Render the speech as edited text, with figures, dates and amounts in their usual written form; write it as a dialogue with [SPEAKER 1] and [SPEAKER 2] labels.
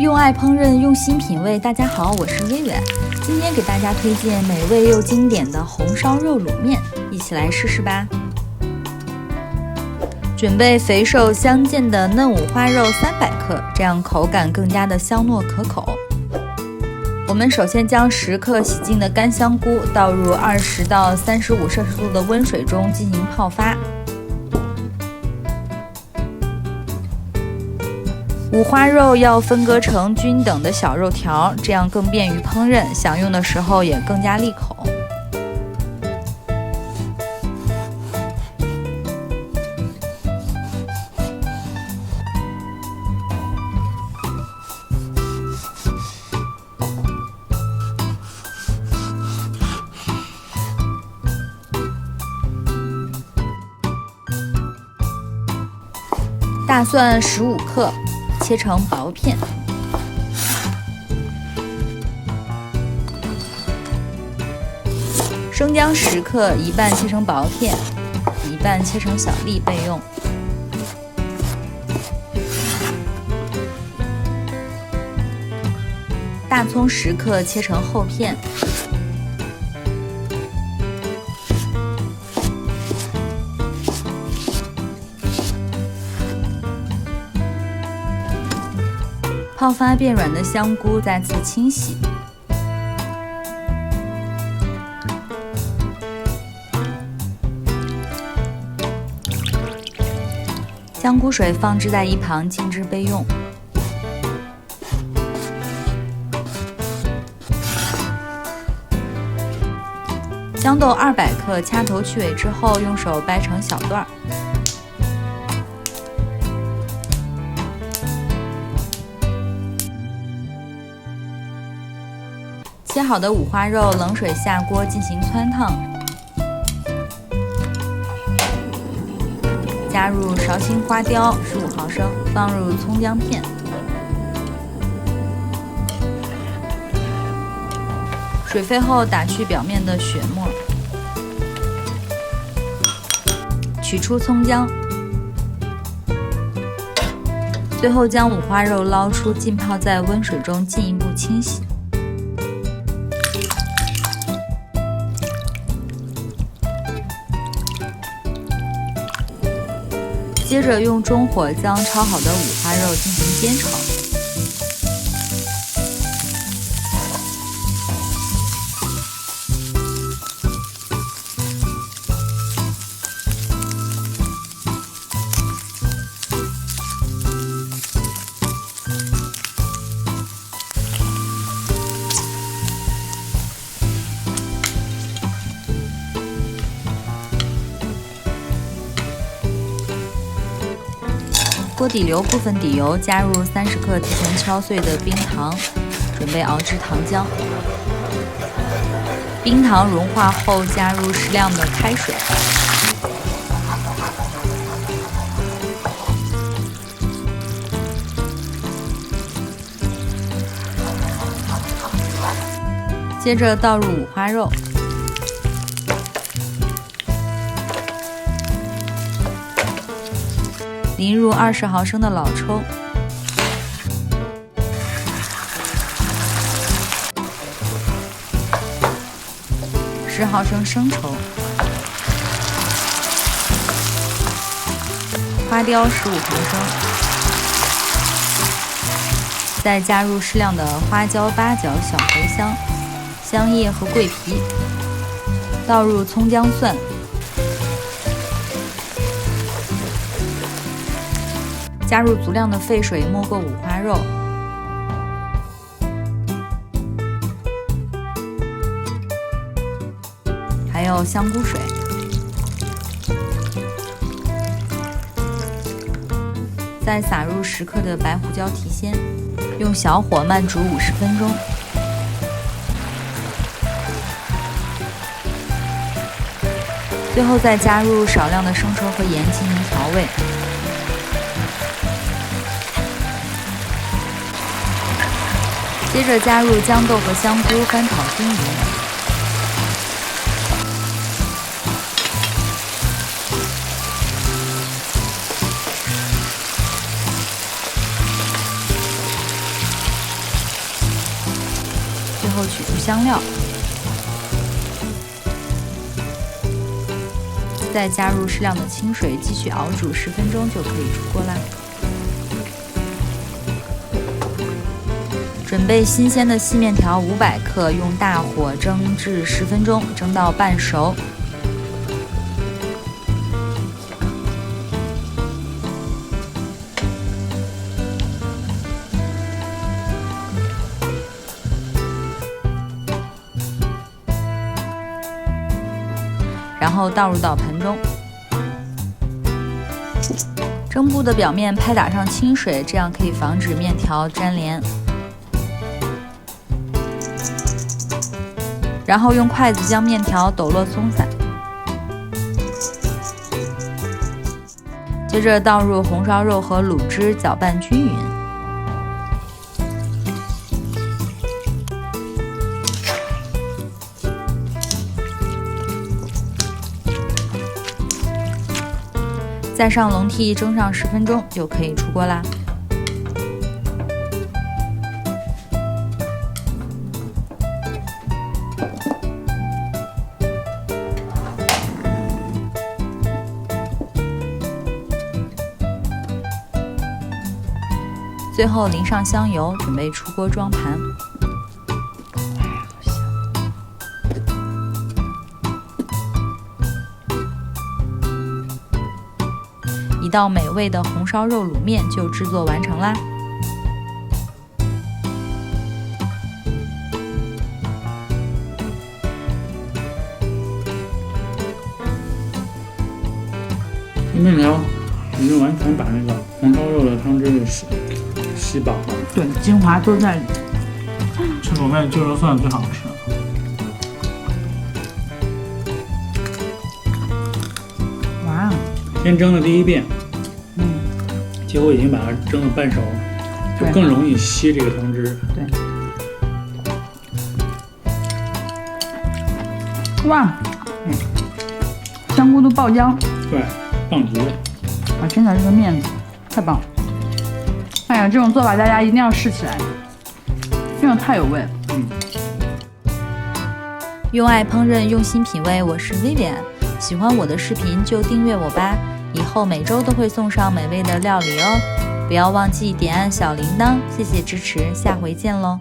[SPEAKER 1] 用爱烹饪，用心品味。大家好，我是薇薇，今天给大家推荐美味又经典的红烧肉卤面，一起来试试吧。准备肥瘦相间的嫩五花肉300克，这样口感更加的香糯可口。我们首先将10克洗净的干香菇倒入20到35摄氏度的温水中进行泡发。五花肉要分割成均等的小肉条，这样更便于烹饪，享用的时候也更加利口。大蒜15克，切成薄片。生姜10克，一半切成薄片，一半切成小粒备用。大葱10克，切成厚片。泡发变软的香菇再次清洗，香菇水放置在一旁静置备用。豇豆200克，掐头去尾之后，用手掰成小段。切好的五花肉，冷水下锅进行汆烫，加入绍兴花雕15毫升，放入葱姜片，水沸后打去表面的血沫，取出葱姜，最后将五花肉捞出，浸泡在温水中进一步清洗。接着用中火将焯好的五花肉进行煎炒，锅底留部分底油，加入30克提前敲碎的冰糖，准备熬制糖浆。冰糖融化后，加入适量的开水，接着倒入五花肉。淋入20毫升的老抽，10毫升生抽，花雕15毫升，再加入适量的花椒、八角、小茴香、香叶和桂皮，倒入葱姜蒜。加入足量的沸水，没过五花肉，还有香菇水，再撒入10克的白胡椒提鲜，用小火慢煮50分钟。最后再加入少量的生抽和盐进行调味。接着加入豇豆和香菇，翻炒均匀。后取出香料，再加入适量的清水，继续熬煮10分钟就可以出锅啦。准备新鲜的细面条500克，用大火蒸至10分钟，蒸到半熟。然后倒入到盆中，蒸布的表面拍打上清水，这样可以防止面条粘连。然后用筷子将面条抖落松散，接着倒入红烧肉和卤汁，搅拌均匀。再上笼屉蒸上10分钟就可以出锅啦。最后淋上香油，准备出锅装盘。一道美味的红烧肉卤面就制作完成啦。
[SPEAKER 2] 面条已经完全把那个红烧肉的汤汁给吸饱了，
[SPEAKER 3] 对，精华都在里。
[SPEAKER 2] 吃卤面就肉蒜最好吃。
[SPEAKER 3] 哇，
[SPEAKER 2] 先蒸的第一遍，结果已经把它蒸了半熟，就更容易吸这个汤汁。
[SPEAKER 3] 对。哇，香菇都爆浆。
[SPEAKER 2] 对，棒极了。
[SPEAKER 3] 啊，真的这个面太棒了！哎呀，这种做法大家一定要试起来，真的太有味了。
[SPEAKER 1] 用爱烹饪，用心品味，我是 Vivian。喜欢我的视频就订阅我吧，以后每周都会送上美味的料理哦。不要忘记点按小铃铛，谢谢支持，下回见喽。